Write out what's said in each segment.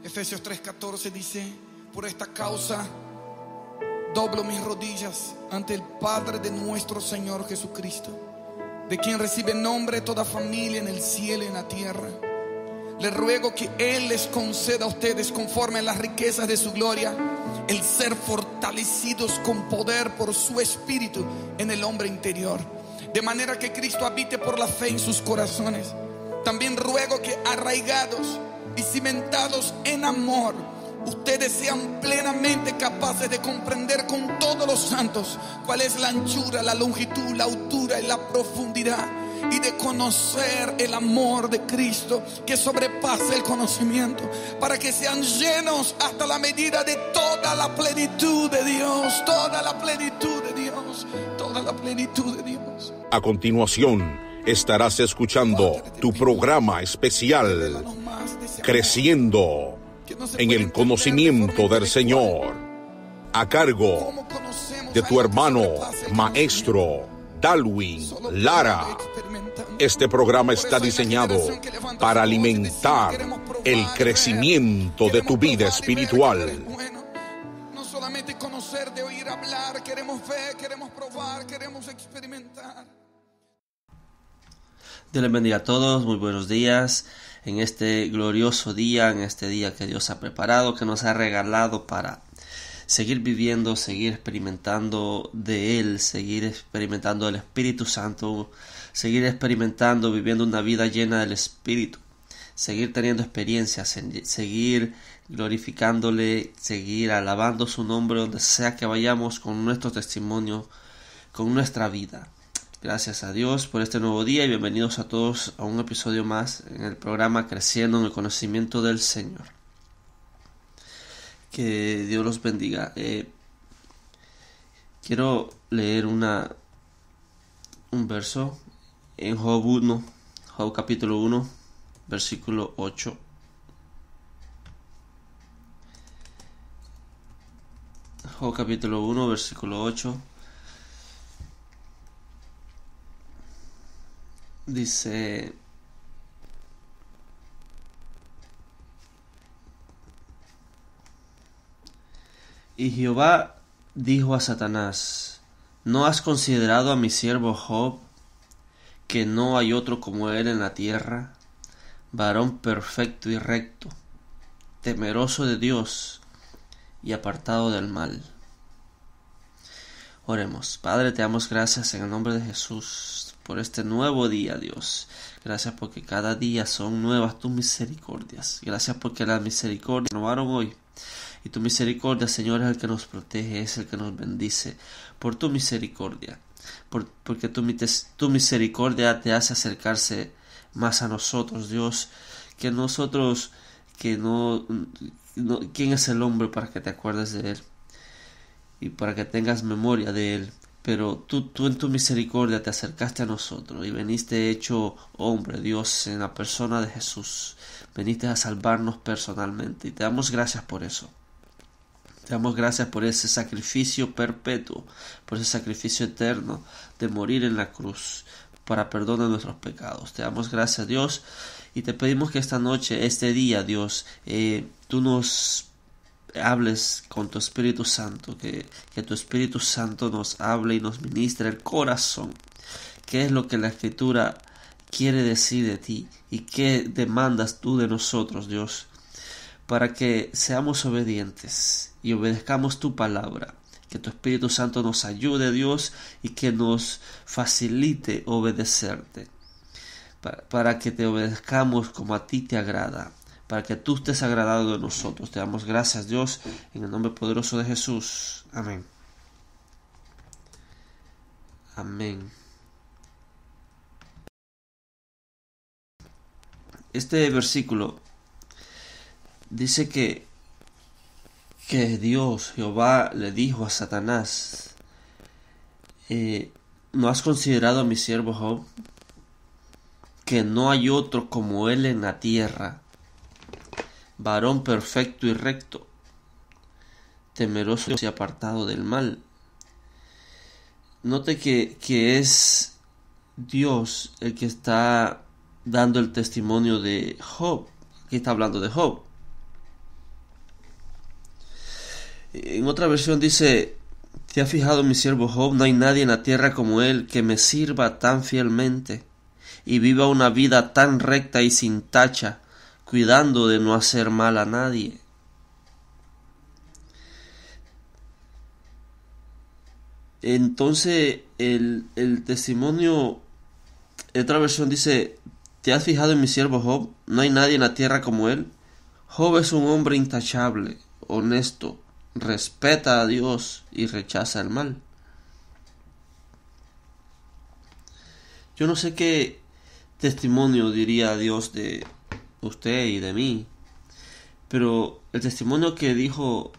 Efesios 3:14 dice: por esta causa doblo mis rodillas ante el Padre de nuestro Señor Jesucristo, de quien recibe nombre toda familia en el cielo y en la tierra. Le ruego que Él les conceda a ustedes, conforme a las riquezas de su gloria, el ser fortalecidos con poder por su Espíritu en el hombre interior, de manera que Cristo habite por la fe en sus corazones. También ruego que, arraigados y cimentados en amor, ustedes sean plenamente capaces de comprender con todos los santos cuál es la anchura, la longitud, la altura y la profundidad, y de conocer el amor de Cristo que sobrepasa el conocimiento, para que sean llenos hasta la medida de toda la plenitud de Dios, toda la plenitud de Dios, toda la plenitud de Dios. A continuación estarás escuchando tu programa especial, Creciendo en el Conocimiento del Señor, a cargo de tu hermano maestro Darwin Lara. Este programa está diseñado para alimentar el crecimiento de tu vida espiritual. No solamente conocer, de oír hablar, queremos ver, queremos probar, queremos experimentar. Dios les bendiga a todos, muy buenos días en este glorioso día, en este día que Dios ha preparado, que nos ha regalado para seguir viviendo, seguir experimentando de Él, seguir experimentando del Espíritu Santo, seguir experimentando, viviendo una vida llena del Espíritu, seguir teniendo experiencias, seguir glorificándole, seguir alabando su nombre donde sea que vayamos con nuestro testimonio, con nuestra vida. Gracias a Dios por este nuevo día y bienvenidos a todos a un episodio más en el programa Creciendo en el Conocimiento del Señor. Que Dios los bendiga. Quiero leer un verso en Job 1, Job capítulo 1, versículo 8. Job capítulo 1, versículo 8. Dice: y Jehová dijo a Satanás: ¿no has considerado a mi siervo Job, que no hay otro como él en la tierra, varón perfecto y recto, temeroso de Dios y apartado del mal? Oremos. Padre, te damos gracias en el nombre de Jesús por este nuevo día, Dios. Gracias porque cada día son nuevas tus misericordias. Gracias porque las misericordias renovaron hoy. Y tu misericordia, Señor, es el que nos protege, es el que nos bendice. Por tu misericordia. Porque tu misericordia te hace acercarse más a nosotros, Dios. Que nosotros, ¿quién es el hombre para que te acuerdes de él? Y para que tengas memoria de él. Pero tú en tu misericordia te acercaste a nosotros y veniste hecho hombre, Dios, en la persona de Jesús. Veniste a salvarnos personalmente y te damos gracias por eso. Te damos gracias por ese sacrificio perpetuo, por ese sacrificio eterno de morir en la cruz para perdón de nuestros pecados. Te damos gracias, Dios, y te pedimos que esta noche, este día, Dios, tú nos hables con tu Espíritu Santo, que tu Espíritu Santo nos hable y nos ministre el corazón. ¿Qué es lo que la Escritura quiere decir de ti? ¿Y qué demandas tú de nosotros, Dios? Para que seamos obedientes y obedezcamos tu palabra. Que tu Espíritu Santo nos ayude, Dios, y que nos facilite obedecerte. Para que te obedezcamos como a ti te agrada. Para que tú estés agradado de nosotros. Te damos gracias, Dios, en el nombre poderoso de Jesús. Amén. Amén. Este versículo dice que Dios, Jehová, le dijo a Satanás: ¿no has considerado a mi siervo Job, que no hay otro como él en la tierra, varón perfecto y recto, temeroso y apartado del mal? Note que es Dios el que está dando el testimonio de Job. Aquí está hablando de Job. En otra versión dice: ¿te has fijado en mi siervo Job? No hay nadie en la tierra como él, que me sirva tan fielmente y viva una vida tan recta y sin tacha, cuidando de no hacer mal a nadie. Entonces el testimonio, otra versión dice: ¿te has fijado en mi siervo Job? No hay nadie en la tierra como él. Job es un hombre intachable, honesto, respeta a Dios y rechaza el mal. Yo no sé qué testimonio diría Dios de usted y de mí, pero el testimonio que dijo,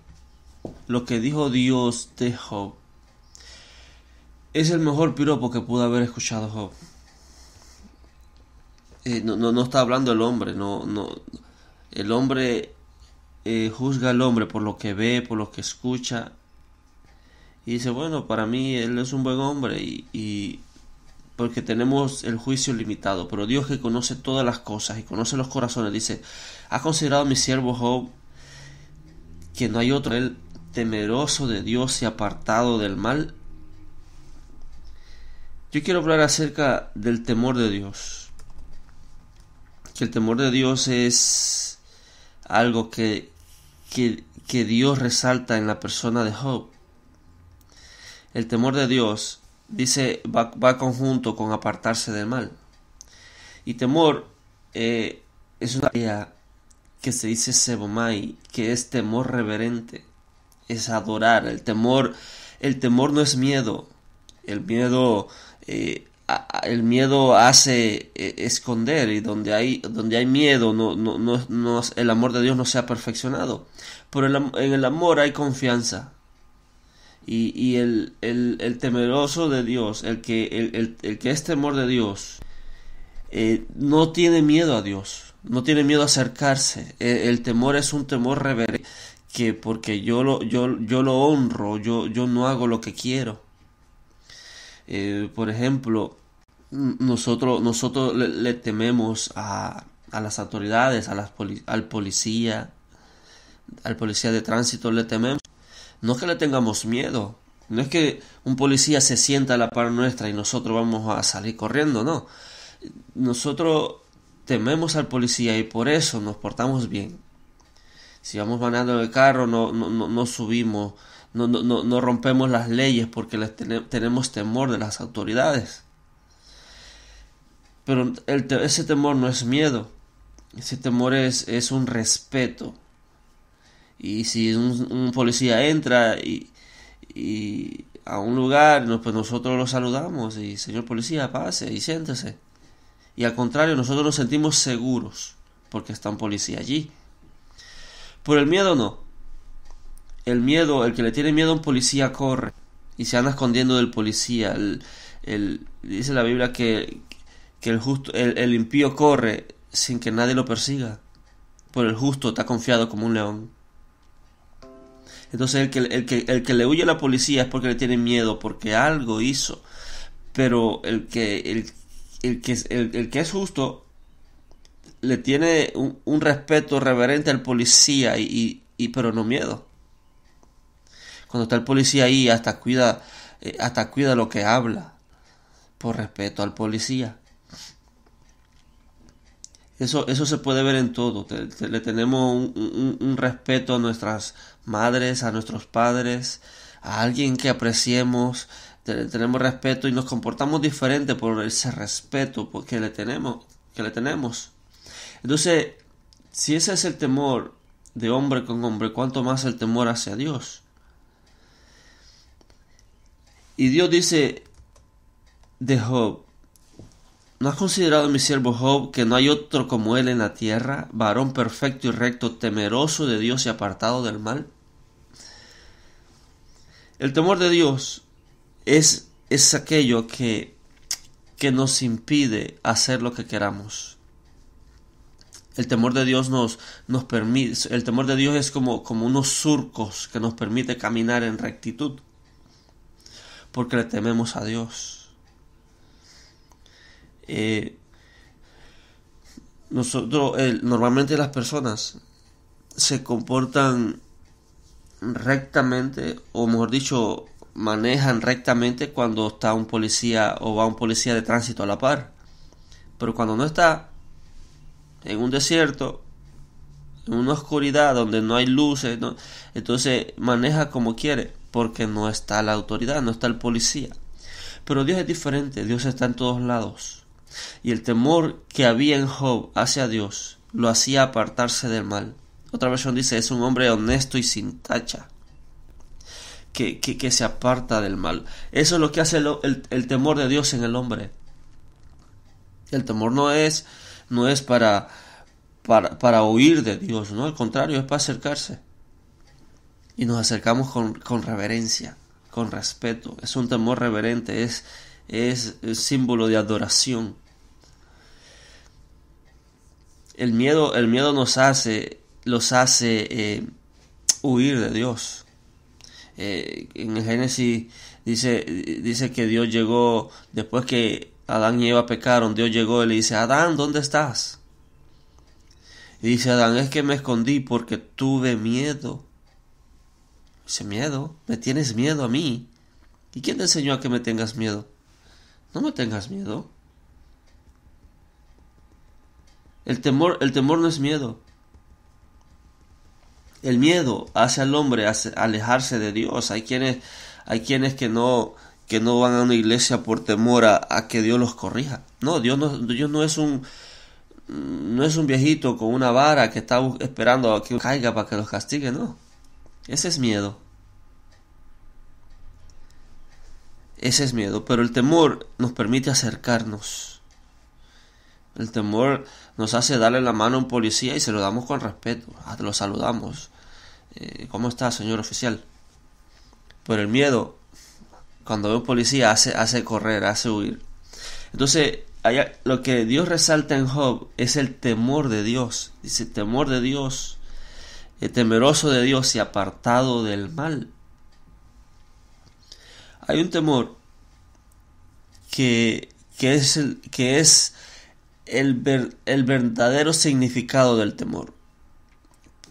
lo que dijo Dios de Job, es el mejor piropo que pudo haber escuchado Job. No está hablando el hombre, el hombre juzga al hombre por lo que ve, por lo que escucha, y dice: bueno, para mí él es un buen hombre, y porque tenemos el juicio limitado. Pero Dios, que conoce todas las cosas y conoce los corazones, dice: ¿ha considerado mi siervo Job, que no hay otro él temeroso de Dios y apartado del mal? Yo quiero hablar acerca del temor de Dios. Que el temor de Dios es algo que Dios resalta en la persona de Job. El temor de Dios, dice, va conjunto con apartarse del mal. Y temor es una idea que se dice sebomai, que es temor reverente, es adorar. El temor no es miedo. El miedo hace esconder, y donde hay miedo, no, el amor de Dios no se ha perfeccionado. Pero en el amor hay confianza. Y el temeroso de Dios, el que es temor de Dios, no tiene miedo a Dios, no tiene miedo a acercarse. El temor es un temor reverente, que porque yo lo honro, yo no hago lo que quiero. Por ejemplo, nosotros le tememos a las autoridades, al policía de tránsito le tememos. No es que le tengamos miedo, no es que un policía se sienta a la par nuestra y nosotros vamos a salir corriendo, no. Nosotros tememos al policía y por eso nos portamos bien. Si vamos manejando en el carro, no subimos, no rompemos las leyes porque tenemos temor de las autoridades. Pero ese temor no es miedo, ese temor es un respeto. Y si un policía entra y a un lugar, pues nosotros lo saludamos y: señor policía, pase y siéntese. Y al contrario, nosotros nos sentimos seguros porque está un policía allí. Por el miedo no. El que le tiene miedo a un policía corre y se anda escondiendo del policía. Dice la Biblia que el impío corre sin que nadie lo persiga, pero el justo está confiado como un león. Entonces el que le huye a la policía es porque le tiene miedo, porque algo hizo. Pero el que es justo le tiene un respeto reverente al policía, pero no miedo. Cuando está el policía ahí, hasta cuida lo que habla, por respeto al policía. Eso se puede ver en todo. Le tenemos un respeto a nuestras madres, a nuestros padres, a alguien que apreciemos. Tenemos respeto y nos comportamos diferente por ese respeto que le tenemos. Entonces, si ese es el temor de hombre con hombre, ¿cuánto más el temor hacia Dios? Y Dios dice de Job: ¿no has considerado mi siervo Job, que no hay otro como él en la tierra, varón perfecto y recto, temeroso de Dios y apartado del mal? El temor de Dios es aquello que nos impide hacer lo que queramos. El temor de Dios nos permite, el temor de Dios es como unos surcos que nos permite caminar en rectitud, porque le tememos a Dios. Normalmente las personas se comportan rectamente, o mejor dicho, manejan rectamente cuando está un policía o va un policía de tránsito a la par. Pero cuando no está en un desierto, en una oscuridad donde no hay luces, ¿no? Entonces maneja como quiere, porque no está la autoridad, no está el policía. Pero Dios es diferente, Dios está en todos lados. Y el temor que había en Job hacia Dios lo hacía apartarse del mal. Otra versión dice, es un hombre honesto y sin tacha, que se aparta del mal. Eso es lo que hace el temor de Dios en el hombre. El temor no es para huir de Dios, ¿no? Al contrario, es para acercarse. Y nos acercamos con reverencia, con respeto. Es un temor reverente, es símbolo de adoración. El miedo los hace huir de Dios. En el Génesis dice que Dios llegó, después que Adán y Eva pecaron, Dios llegó y le dice, Adán, ¿dónde estás? Y dice Adán, es que me escondí porque tuve miedo. Dice, ¿miedo? ¿Me tienes miedo a mí? ¿Y quién te enseñó a que me tengas miedo? No me tengas miedo. El temor no es miedo. El miedo hace al hombre alejarse de Dios. Hay quienes que no van a una iglesia por temor a que Dios los corrija. No, Dios no es un viejito con una vara que está esperando a que caiga para que los castigue, no. Ese es miedo. Ese es miedo, pero el temor nos permite acercarnos. El temor nos hace darle la mano a un policía y se lo damos con respeto. Lo saludamos. ¿Cómo está, señor oficial? Pero el miedo, cuando ve un policía, hace correr, hace huir. Entonces, lo que Dios resalta en Job es el temor de Dios. Dice, temor de Dios, temeroso de Dios y apartado del mal. Hay un temor que es el verdadero significado del temor.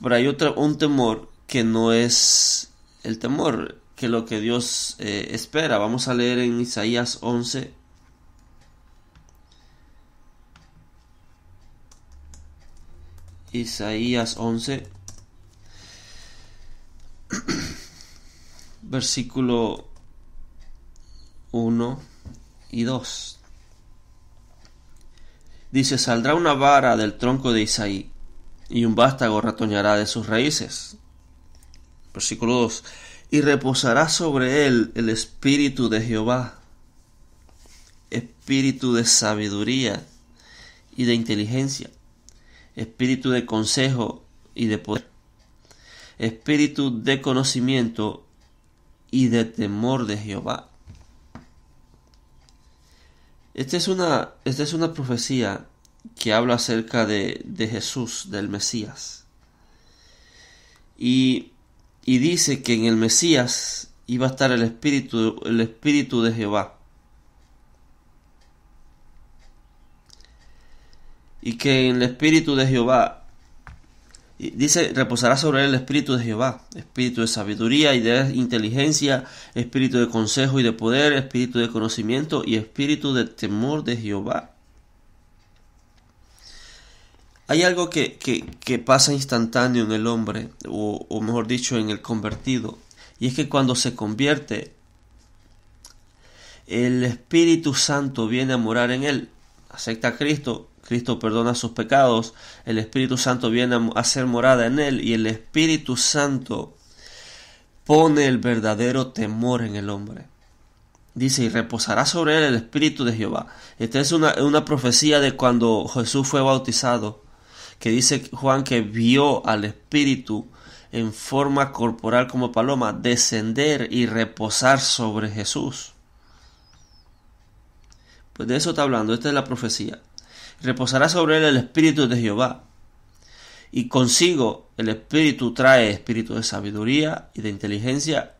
Pero hay un temor que no es el temor, que lo que Dios espera. Vamos a leer en Isaías 11. Isaías 11, versículo 1 y 2. Dice, saldrá una vara del tronco de Isaí, y un vástago retoñará de sus raíces. Versículo 2. Y reposará sobre él el espíritu de Jehová, espíritu de sabiduría y de inteligencia, espíritu de consejo y de poder, espíritu de conocimiento y de temor de Jehová. Esta es una profecía que habla acerca de Jesús, del Mesías. Y dice que en el Mesías iba a estar el espíritu de Jehová. Y que en el espíritu de Jehová, dice, reposará sobre él el espíritu de Jehová, espíritu de sabiduría y de inteligencia, espíritu de consejo y de poder, espíritu de conocimiento y espíritu de temor de Jehová. Hay algo que pasa instantáneo en el hombre, o mejor dicho, en el convertido, y es que cuando se convierte, el Espíritu Santo viene a morar en él. Acepta a Cristo, Cristo perdona sus pecados, el Espíritu Santo viene a hacer morada en él, y el Espíritu Santo pone el verdadero temor en el hombre. Dice, y reposará sobre él el Espíritu de Jehová. Esta es una profecía de cuando Jesús fue bautizado, que dice Juan que vio al Espíritu en forma corporal como paloma descender y reposar sobre Jesús. Pues de eso está hablando, esta es la profecía. Reposará sobre él el Espíritu de Jehová, y consigo el Espíritu trae espíritu de sabiduría y de inteligencia,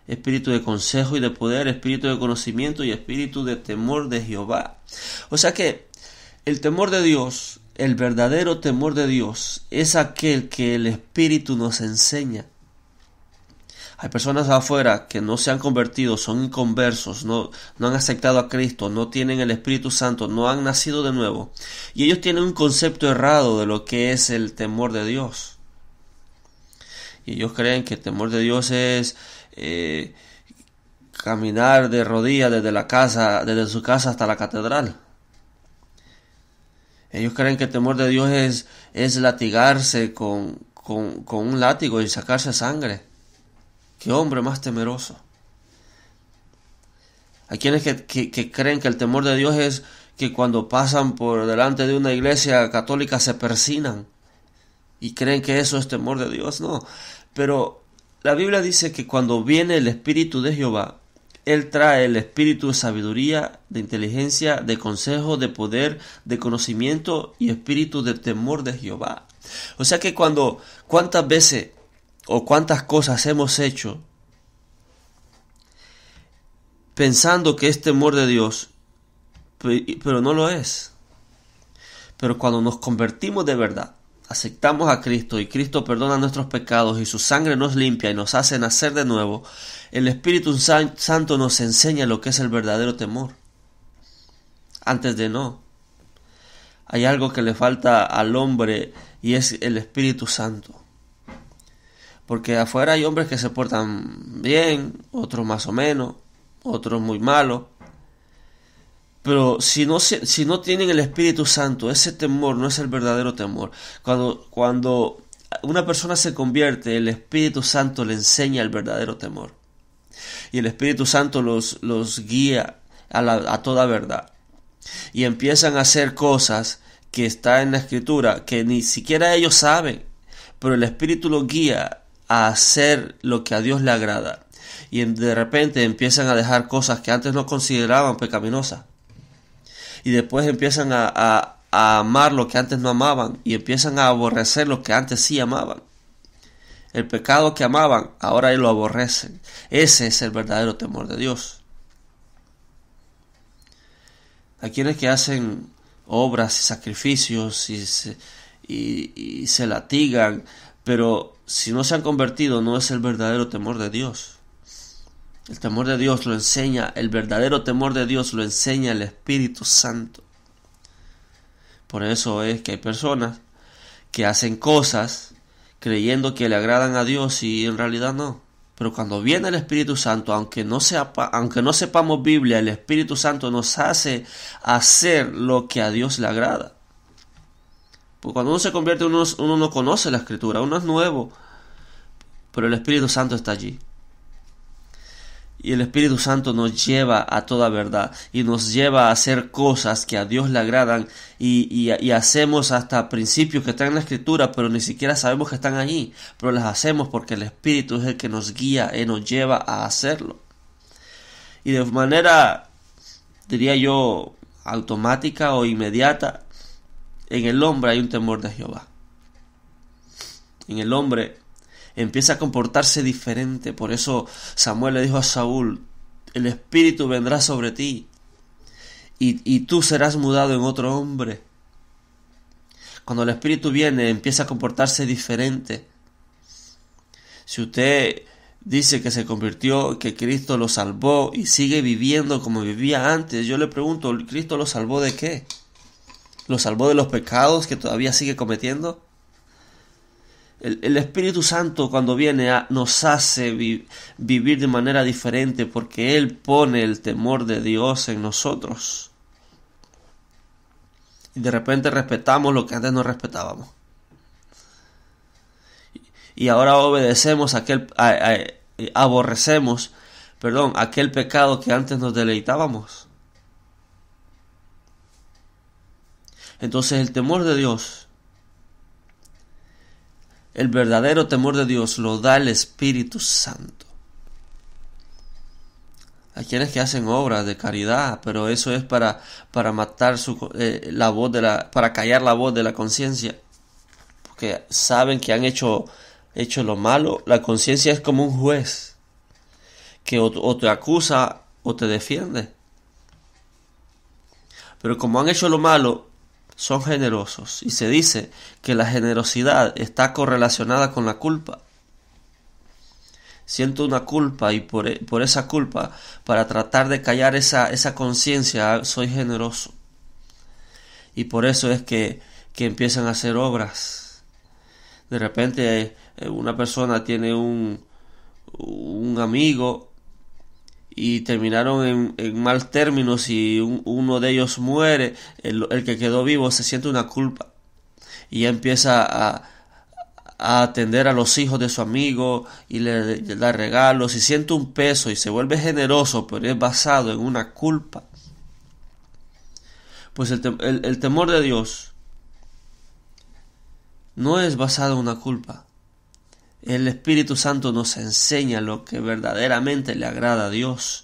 espíritu de consejo y de poder, espíritu de conocimiento y espíritu de temor de Jehová. O sea que el temor de Dios, el verdadero temor de Dios, es aquel que el Espíritu nos enseña. Hay personas afuera que no se han convertido, son inconversos, no han aceptado a Cristo, no tienen el Espíritu Santo, no han nacido de nuevo. Y ellos tienen un concepto errado de lo que es el temor de Dios. Y ellos creen que el temor de Dios es caminar de rodillas desde su casa hasta la catedral. Ellos creen que el temor de Dios es latigarse con un látigo y sacarse sangre. ¡Qué hombre más temeroso! Hay quienes que creen que el temor de Dios es que cuando pasan por delante de una iglesia católica se persignan y creen que eso es temor de Dios. No, pero la Biblia dice que cuando viene el Espíritu de Jehová, Él trae el espíritu de sabiduría, de inteligencia, de consejo, de poder, de conocimiento y espíritu de temor de Jehová. O sea que cuántas veces o cuántas cosas hemos hecho pensando que es temor de Dios, pero no lo es. Pero cuando nos convertimos de verdad, aceptamos a Cristo y Cristo perdona nuestros pecados y su sangre nos limpia y nos hace nacer de nuevo, el Espíritu Santo nos enseña lo que es el verdadero temor. Antes de no. Hay algo que le falta al hombre y es el Espíritu Santo. Porque afuera hay hombres que se portan bien, otros más o menos, otros muy malos. Pero si no tienen el Espíritu Santo, ese temor no es el verdadero temor. Cuando una persona se convierte, el Espíritu Santo le enseña el verdadero temor. Y el Espíritu Santo los guía a toda verdad. Y empiezan a hacer cosas que está en la Escritura, que ni siquiera ellos saben. Pero el Espíritu los guía a hacer lo que a Dios le agrada. Y de repente empiezan a dejar cosas que antes no consideraban pecaminosas. Y después empiezan a amar lo que antes no amaban. Y empiezan a aborrecer lo que antes sí amaban. El pecado que amaban, ahora lo aborrecen. Ese es el verdadero temor de Dios. Hay quienes que hacen obras y sacrificios y se latigan, pero si no se han convertido no es el verdadero temor de Dios. El temor de Dios lo enseña, el verdadero temor de Dios lo enseña el Espíritu Santo. Por eso es que hay personas que hacen cosas creyendo que le agradan a Dios y en realidad no. Pero cuando viene el Espíritu Santo, aunque no sepamos Biblia, el Espíritu Santo nos hace hacer lo que a Dios le agrada. Porque cuando uno se convierte, uno no conoce la Escritura, uno es nuevo, pero el Espíritu Santo está allí. Y el Espíritu Santo nos lleva a toda verdad y nos lleva a hacer cosas que a Dios le agradan y hacemos hasta principios que están en la Escritura, pero ni siquiera sabemos que están allí, pero las hacemos porque el Espíritu es el que nos guía y nos lleva a hacerlo. Y de manera, diría yo, automática o inmediata, en el hombre hay un temor de Jehová. En el hombre empieza a comportarse diferente. Por eso Samuel le dijo a Saúl: el Espíritu vendrá sobre ti y tú serás mudado en otro hombre. Cuando el Espíritu viene, empieza a comportarse diferente. Si usted dice que se convirtió, que Cristo lo salvó y sigue viviendo como vivía antes, yo le pregunto, ¿Cristo lo salvó de qué? ¿Lo salvó de los pecados que todavía sigue cometiendo? El Espíritu Santo cuando viene nos hace vivir de manera diferente porque Él pone el temor de Dios en nosotros. Y de repente respetamos lo que antes no respetábamos. Y ahora obedecemos aborrecemos aquel pecado que antes nos deleitábamos. Entonces el temor de Dios, el verdadero temor de Dios lo da el Espíritu Santo. Hay quienes que hacen obras de caridad, pero eso es para matar la voz para callar la voz de la conciencia, porque saben que han hecho lo malo. La conciencia es como un juez que o te acusa o te defiende. Pero como han hecho lo malo, son generosos, y se dice que la generosidad está correlacionada con la culpa. siento una culpa y por esa culpa, para tratar de callar esa conciencia, soy generoso. Y por eso es que empiezan a hacer obras. De repente una persona tiene un amigo y terminaron en mal términos y uno de ellos muere, el que quedó vivo se siente una culpa y ya empieza a atender a los hijos de su amigo y le da regalos y siente un peso y se vuelve generoso, pero es basado en una culpa. Pues el temor de Dios no es basado en una culpa. El Espíritu Santo nos enseña lo que verdaderamente le agrada a Dios.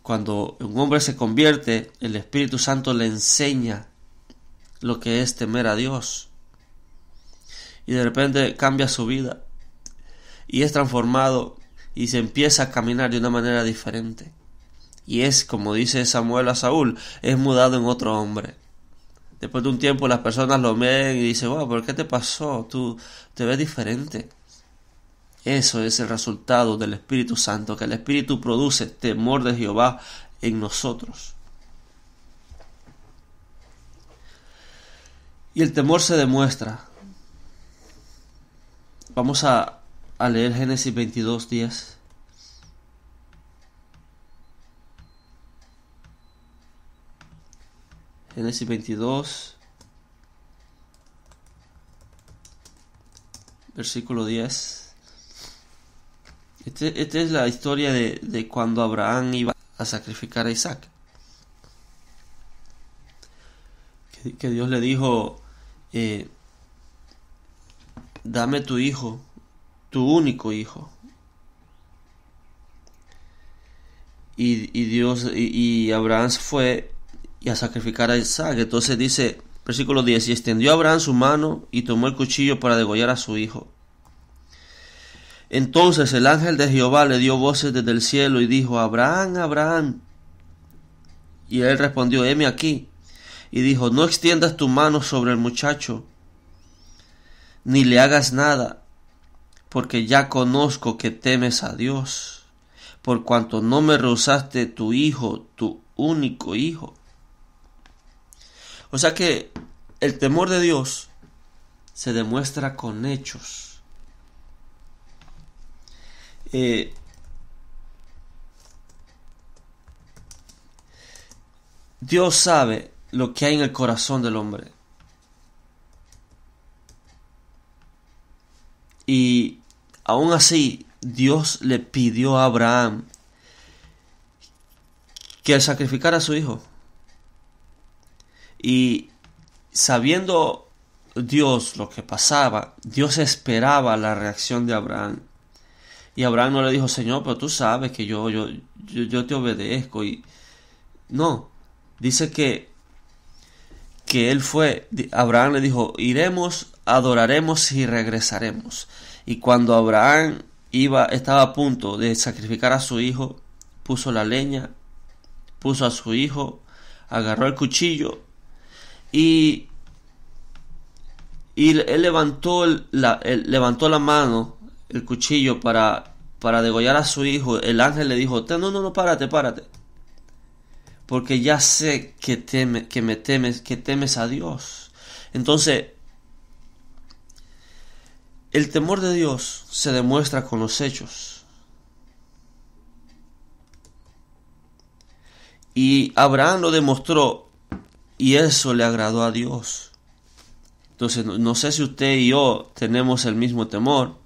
Cuando un hombre se convierte, el Espíritu Santo le enseña lo que es temer a Dios. Y de repente cambia su vida y es transformado y se empieza a caminar de una manera diferente. Y es, como dice Samuel a Saúl, es mudado en otro hombre. Después de un tiempo las personas lo ven y dicen, wow, ¿por qué te pasó? Tú te ves diferente. Eso es el resultado del Espíritu Santo, que el Espíritu produce temor de Jehová en nosotros. Y el temor se demuestra. Vamos a leer Génesis 22:10. Génesis 22, versículo 10. Esta es la historia de cuando Abraham iba a sacrificar a Isaac. Que Dios le dijo, dame tu hijo, tu único hijo. Y Abraham fue y a sacrificar a Isaac. Entonces dice, versículo 10, y extendió Abraham su mano y tomó el cuchillo para degollar a su hijo. Entonces el ángel de Jehová le dio voces desde el cielo y dijo, Abraham, Abraham. Y él respondió, heme aquí. Y dijo, no extiendas tu mano sobre el muchacho, ni le hagas nada, porque ya conozco que temes a Dios, por cuanto no me rehusaste tu hijo, tu único hijo. O sea que el temor de Dios se demuestra con hechos. Dios sabe lo que hay en el corazón del hombre. Y aún así, Dios le pidió a Abraham que sacrificara a su hijo. Y sabiendo Dios lo que pasaba, Dios esperaba la reacción de Abraham. Y Abraham no le dijo, Señor, pero tú sabes que yo te obedezco. Y no, dice que él fue, Abraham le dijo, iremos, adoraremos y regresaremos. Y cuando Abraham estaba a punto de sacrificar a su hijo, puso la leña, puso a su hijo, agarró el cuchillo y él levantó la mano, el cuchillo para degollar a su hijo. El ángel le dijo, no, párate, porque ya sé que temes a Dios. Entonces, el temor de Dios se demuestra con los hechos. Y Abraham lo demostró y eso le agradó a Dios. Entonces, no sé si usted y yo tenemos el mismo temor.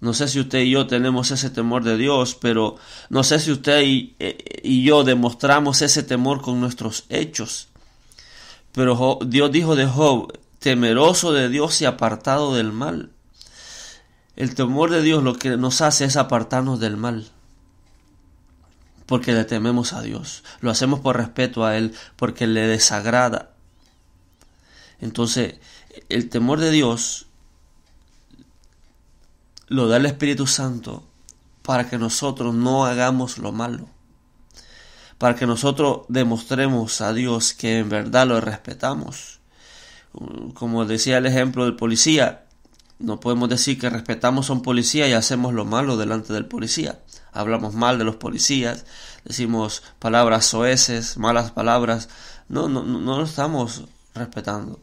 No sé si usted y yo tenemos ese temor de Dios, pero no sé si usted y yo demostramos ese temor con nuestros hechos. Pero Dios dijo de Job, temeroso de Dios y apartado del mal. El temor de Dios lo que nos hace es apartarnos del mal, porque le tememos a Dios. Lo hacemos por respeto a Él, porque le desagrada. Entonces, el temor de Dios lo da el Espíritu Santo para que nosotros no hagamos lo malo, para que nosotros demostremos a Dios que en verdad lo respetamos. Como decía el ejemplo del policía, No podemos decir que respetamos a un policía y hacemos lo malo delante del policía. Hablamos mal de los policías, decimos palabras soeces, malas palabras. No lo estamos respetando.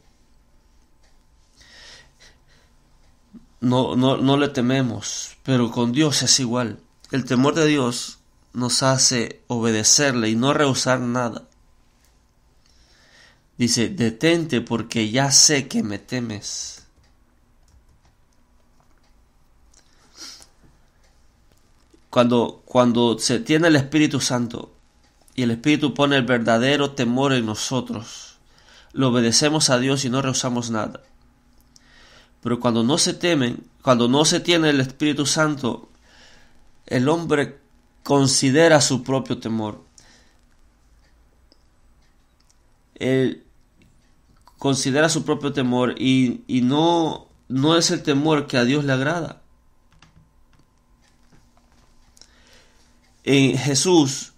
No le tememos, pero con Dios es igual. El temor de Dios nos hace obedecerle y no rehusar nada. Dice, detente porque ya sé que me temes. Cuando se tiene el Espíritu Santo y el Espíritu pone el verdadero temor en nosotros, lo obedecemos a Dios y no rehusamos nada. Pero cuando no se tiene el Espíritu Santo, el hombre considera su propio temor. Él considera su propio temor y no es el temor que a Dios le agrada. Jesús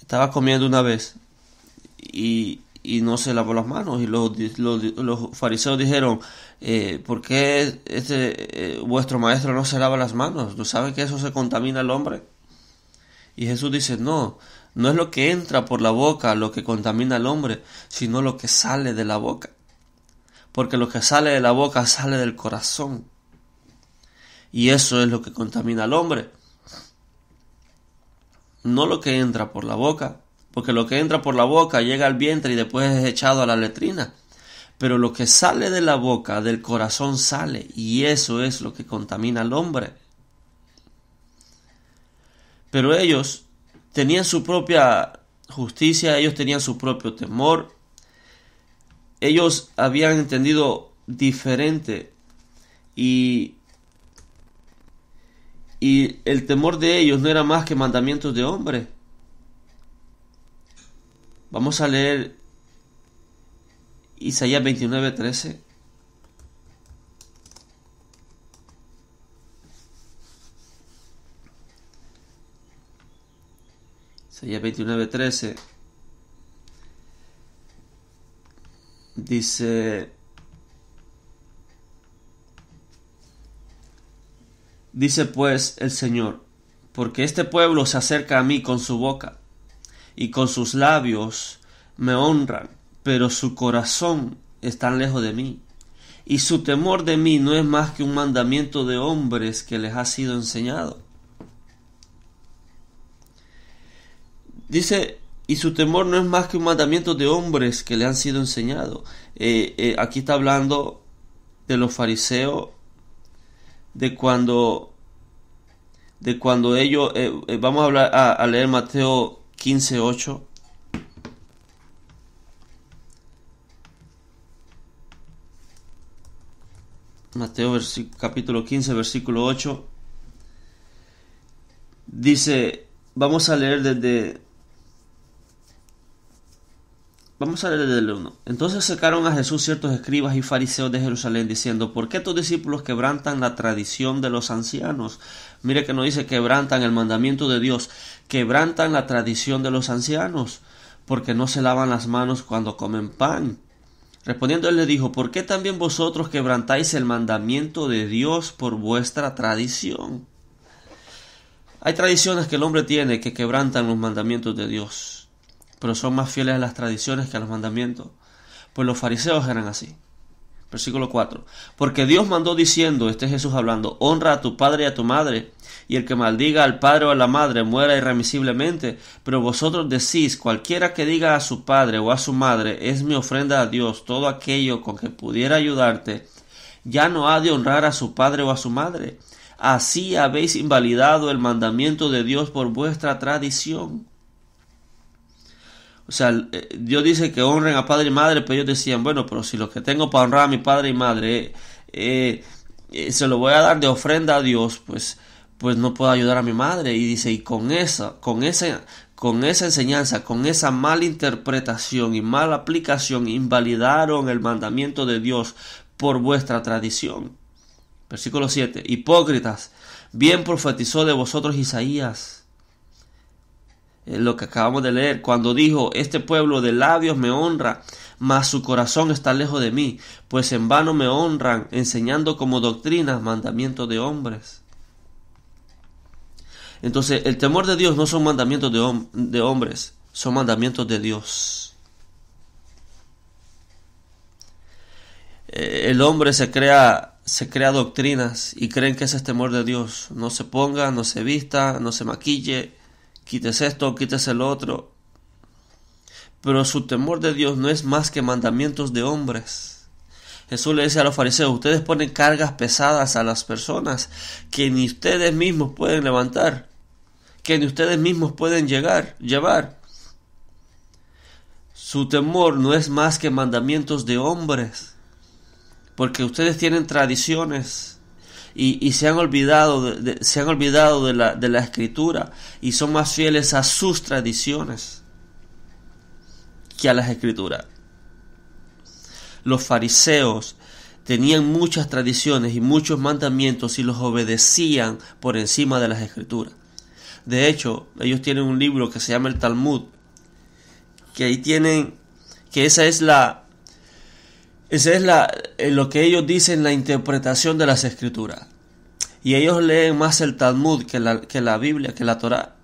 estaba comiendo una vez y no se lavó las manos, y los fariseos dijeron, ¿por qué vuestro maestro no se lava las manos? ¿No sabe que eso se contamina al hombre? Y Jesús dice, no es lo que entra por la boca lo que contamina al hombre, sino lo que sale de la boca. Porque lo que sale de la boca sale del corazón. Y eso es lo que contamina al hombre. No lo que entra por la boca, porque lo que entra por la boca llega al vientre y después es echado a la letrina. Pero lo que sale de la boca, del corazón sale, y eso es lo que contamina al hombre. Pero ellos tenían su propia justicia, ellos tenían su propio temor. Ellos habían entendido diferente y el temor de ellos no era más que mandamientos de hombre. Vamos a leer Isaías 29:13. Isaías 29:13 dice pues el Señor, porque este pueblo se acerca a mí con su boca y con sus labios me honran, pero su corazón está lejos de mí, y su temor de mí no es más que un mandamiento de hombres que les ha sido enseñado. Dice, y su temor no es más que un mandamiento de hombres que le han sido enseñado. Aquí está hablando de los fariseos, de cuando ellos, vamos a leer Mateo 15:8. Mateo capítulo 15, versículo 8. Dice, vamos a leer desde el 1. Entonces sacaron a Jesús ciertos escribas y fariseos de Jerusalén, diciendo, ¿por qué tus discípulos quebrantan la tradición de los ancianos? Mire que no dice quebrantan el mandamiento de Dios, quebrantan la tradición de los ancianos, porque no se lavan las manos cuando comen pan. Respondiendo él le dijo, ¿por qué también vosotros quebrantáis el mandamiento de Dios por vuestra tradición? Hay tradiciones que el hombre tiene que quebrantan los mandamientos de Dios, pero son más fieles a las tradiciones que a los mandamientos. Pues los fariseos eran así. Versículo 4. Porque Dios mandó diciendo, este es Jesús hablando, honra a tu padre y a tu madre, y el que maldiga al padre o a la madre muera irremisiblemente. Pero vosotros decís, cualquiera que diga a su padre o a su madre, es mi ofrenda a Dios, todo aquello con que pudiera ayudarte, ya no ha de honrar a su padre o a su madre. Así habéis invalidado el mandamiento de Dios por vuestra tradición. O sea, Dios dice que honren a padre y madre, pero ellos decían, bueno, pero si lo que tengo para honrar a mi padre y madre se lo voy a dar de ofrenda a Dios, pues no puedo ayudar a mi madre. Y dice, y con esa enseñanza, con esa mala interpretación y mala aplicación, invalidaron el mandamiento de Dios por vuestra tradición. Versículo 7. Hipócritas, bien profetizó de vosotros Isaías, lo que acabamos de leer, cuando dijo, este pueblo de labios me honra, mas su corazón está lejos de mí, pues en vano me honran, enseñando como doctrinas mandamientos de hombres. Entonces, el temor de Dios no son mandamientos de hombres, son mandamientos de Dios. El hombre se crea doctrinas y creen que ese es temor de Dios. No se ponga, no se vista, no se maquille, quítese esto, quítese lo otro. Pero su temor de Dios no es más que mandamientos de hombres. Jesús le dice a los fariseos: ustedes ponen cargas pesadas a las personas que ni ustedes mismos pueden levantar, que ni ustedes mismos pueden llevar. Su temor no es más que mandamientos de hombres. Porque ustedes tienen tradiciones y se han olvidado de la Escritura y son más fieles a sus tradiciones que a las Escrituras. Los fariseos tenían muchas tradiciones y muchos mandamientos y los obedecían por encima de las Escrituras. De hecho, ellos tienen un libro que se llama el Talmud, que ahí tienen, que esa es lo que ellos dicen, la interpretación de las Escrituras. Y ellos leen más el Talmud que la Biblia, que la Torá.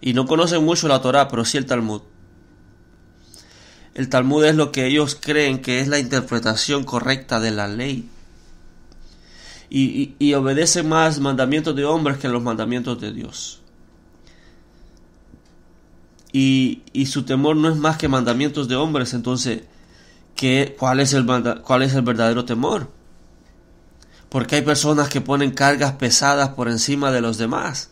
Y no conocen mucho la Torá, pero sí el Talmud. El Talmud es lo que ellos creen que es la interpretación correcta de la ley. Y obedecen más mandamientos de hombres que los mandamientos de Dios. Y su temor no es más que mandamientos de hombres. Entonces, ¿cuál es el verdadero temor? Porque hay personas que ponen cargas pesadas por encima de los demás.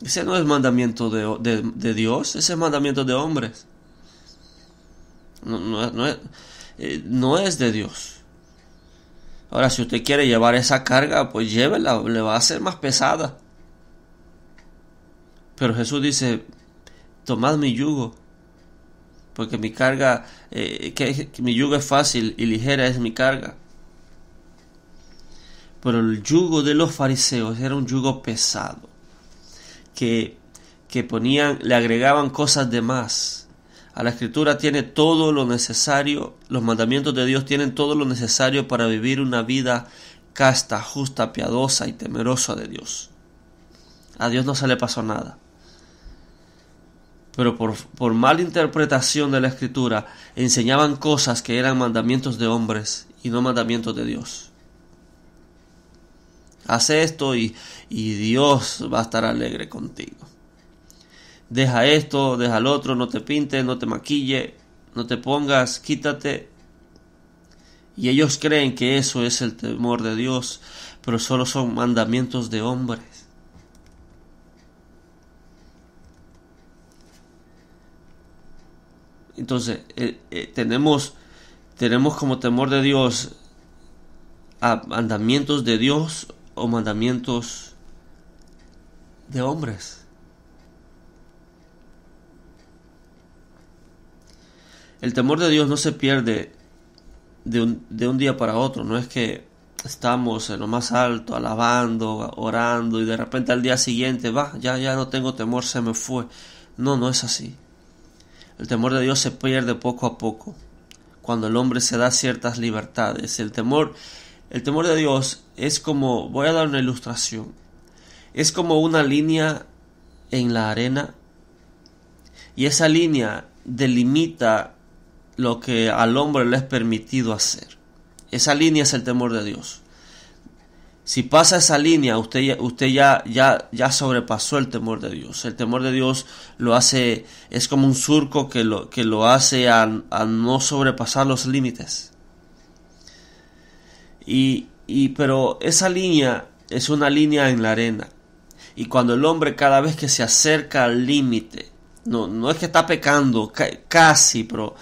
Ese no es mandamiento de Dios, ese es mandamiento de hombres. No es de Dios. Ahora, si usted quiere llevar esa carga, pues llévela, le va a hacer más pesada. Pero Jesús dice: tomad mi yugo, porque mi carga, que mi yugo es fácil y ligera es mi carga. Pero el yugo de los fariseos era un yugo pesado, que le agregaban cosas de más. A la Escritura tiene todo lo necesario, los mandamientos de Dios tienen todo lo necesario para vivir una vida casta, justa, piadosa y temerosa de Dios. A Dios no se le pasó nada. Pero por mala interpretación de la Escritura, enseñaban cosas que eran mandamientos de hombres y no mandamientos de Dios. Haz esto y Dios va a estar alegre contigo. Deja esto, deja lo otro, no te pintes, no te maquille, no te pongas, quítate. Y ellos creen que eso es el temor de Dios, pero solo son mandamientos de hombres. Entonces, tenemos como temor de Dios a mandamientos de Dios o mandamientos de hombres. El temor de Dios no se pierde de un día para otro. No es que estamos en lo más alto, alabando, orando, y de repente al día siguiente, ya no tengo temor, se me fue. No es así. El temor de Dios se pierde poco a poco, cuando el hombre se da ciertas libertades. El temor de Dios es como, voy a dar una ilustración, es como una línea en la arena, y esa línea delimita lo que al hombre le es permitido hacer. Esa línea es el temor de Dios. Si pasa esa línea, usted ya sobrepasó el temor de Dios. El temor de Dios lo hace, es como un surco que lo hace a no sobrepasar los límites. Pero esa línea es una línea en la arena. Y cuando el hombre, cada vez que se acerca al límite, no es que está pecando, casi, pero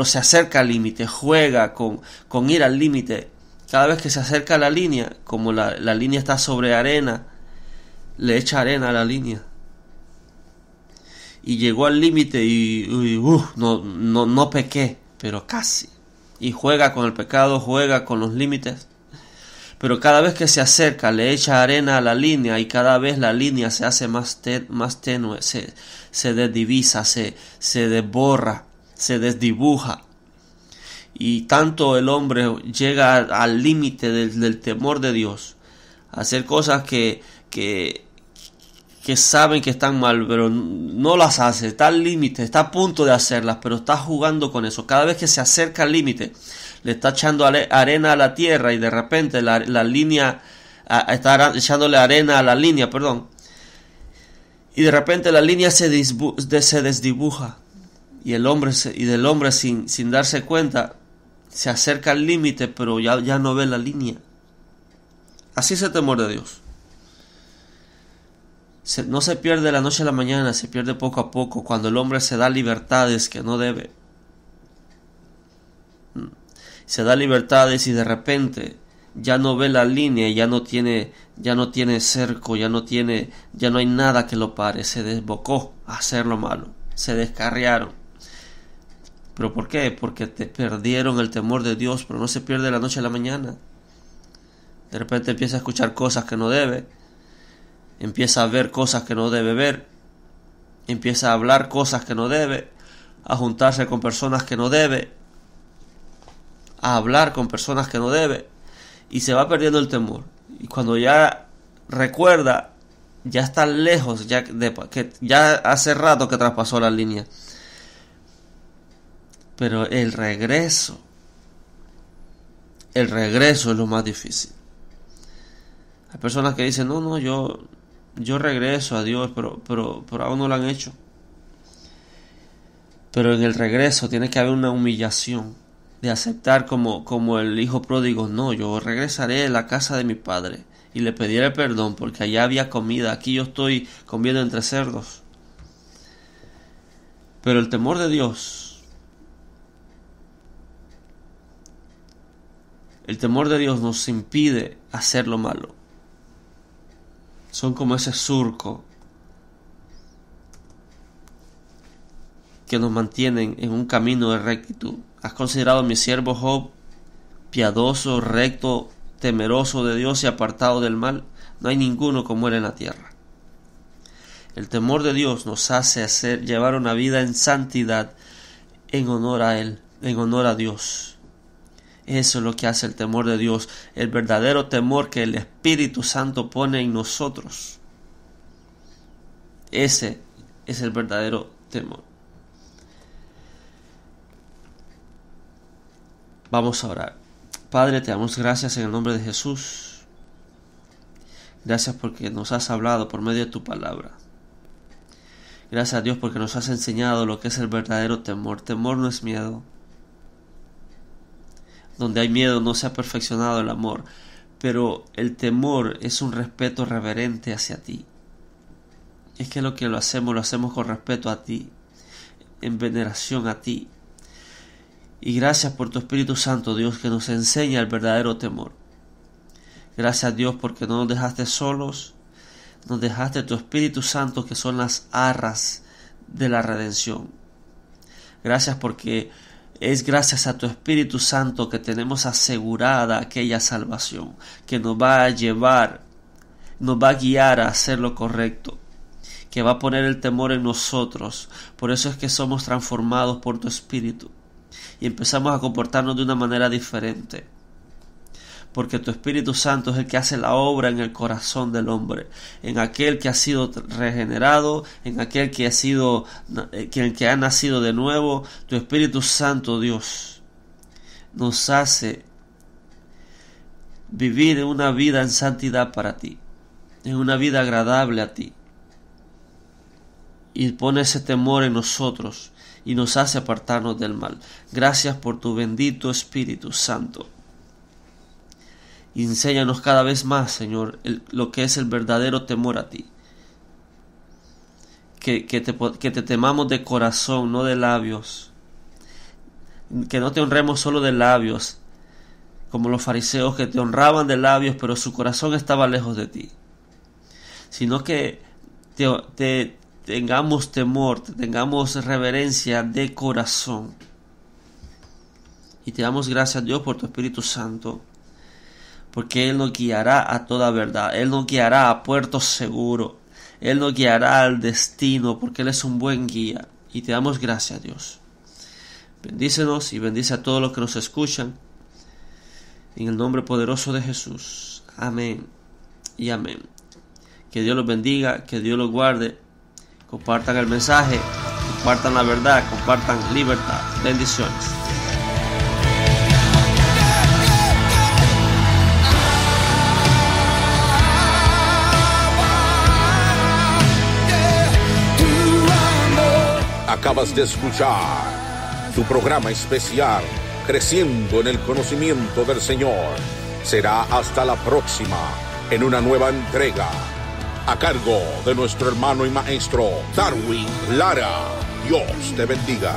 se acerca al límite, juega con ir al límite. Cada vez que se acerca a la línea, como la línea está sobre arena, le echa arena a la línea. Y llegó al límite no pequé, pero casi. Y juega con el pecado, juega con los límites. Pero cada vez que se acerca, le echa arena a la línea, y cada vez la línea se hace más tenue, se desdivisa, se desborra, se desdibuja. Y tanto el hombre llega al límite del temor de Dios, a hacer cosas que saben que están mal, pero no las hace, está al límite, está a punto de hacerlas, pero está jugando con eso. Cada vez que se acerca al límite, le está echando arena a la tierra, y de repente la línea, está echándole arena a la línea, y de repente la línea se desdibuja, y del hombre sin darse cuenta, se acerca al límite, pero ya no ve la línea. Así es el temor de Dios. No se pierde de la noche a la mañana, se pierde poco a poco, cuando el hombre se da libertades que no debe. Se da libertades y de repente ya no ve la línea, ya no tiene cerco, ya no hay nada que lo pare. Se desbocó a hacer lo malo, se descarriaron. ¿Pero por qué? Porque perdieron el temor de Dios. Pero no se pierde de la noche a la mañana. De repente empieza a escuchar cosas que no debe, empieza a ver cosas que no debe ver, empieza a hablar cosas que no debe, a juntarse con personas que no debe, a hablar con personas que no debe, y se va perdiendo el temor. Y cuando ya recuerda, ya está lejos, ya hace rato que traspasó la línea. Pero el regreso es lo más difícil. Hay personas que dicen, no, yo regreso a Dios, pero aún no lo han hecho. Pero en el regreso tiene que haber una humillación, de aceptar como el hijo pródigo. No, yo regresaré a la casa de mi padre y le pediré perdón, porque allá había comida, aquí yo estoy comiendo entre cerdos. Pero el temor de Dios, nos impide hacer lo malo. Son como ese surco que nos mantienen en un camino de rectitud. ¿Has considerado a mi siervo Job, piadoso, recto, temeroso de Dios y apartado del mal? No hay ninguno como él en la tierra. El temor de Dios nos hace llevar una vida en santidad, en honor a Él, en honor a Dios. Eso es lo que hace el temor de Dios, el verdadero temor que el Espíritu Santo pone en nosotros. Ese es el verdadero temor. Vamos a orar. Padre, te damos gracias en el nombre de Jesús. Gracias porque nos has hablado por medio de tu palabra. Gracias a Dios porque nos has enseñado lo que es el verdadero temor. Temor no es miedo. Donde hay miedo no se ha perfeccionado el amor, pero el temor es un respeto reverente hacia ti. Es que lo hacemos con respeto a ti, en veneración a ti. Y gracias por tu Espíritu Santo, Dios, que nos enseña el verdadero temor. Gracias, Dios, porque no nos dejaste solos, nos dejaste tu Espíritu Santo, que son las arras de la redención. Gracias porque es gracias a tu Espíritu Santo que tenemos asegurada aquella salvación, que nos va a guiar a hacer lo correcto, que va a poner el temor en nosotros. Por eso es que somos transformados por tu Espíritu y empezamos a comportarnos de una manera diferente, porque tu Espíritu Santo es el que hace la obra en el corazón del hombre, en aquel que ha sido regenerado, en aquel que ha nacido de nuevo. Tu Espíritu Santo, Dios, nos hace vivir en una vida en santidad para ti, en una vida agradable a ti, y pone ese temor en nosotros y nos hace apartarnos del mal. Gracias por tu bendito Espíritu Santo. Y enséñanos cada vez más, Señor, lo que es el verdadero temor a ti. Que te temamos de corazón, no de labios. Que no te honremos solo de labios, como los fariseos que te honraban de labios, pero su corazón estaba lejos de ti. Sino que te tengamos temor, tengamos reverencia de corazón. Y te damos gracias, Dios, por tu Espíritu Santo, porque Él nos guiará a toda verdad, Él nos guiará a puerto seguro, Él nos guiará al destino, porque Él es un buen guía. Y te damos gracias, Dios. Bendícenos y bendice a todos los que nos escuchan. En el nombre poderoso de Jesús. Amén y amén. Que Dios los bendiga, que Dios los guarde. Compartan el mensaje, compartan la verdad, compartan libertad. Bendiciones. Acabas de escuchar tu programa especial, Creciendo en el Conocimiento del Señor. Será hasta la próxima, en una nueva entrega, a cargo de nuestro hermano y maestro Darwin Lara. Dios te bendiga.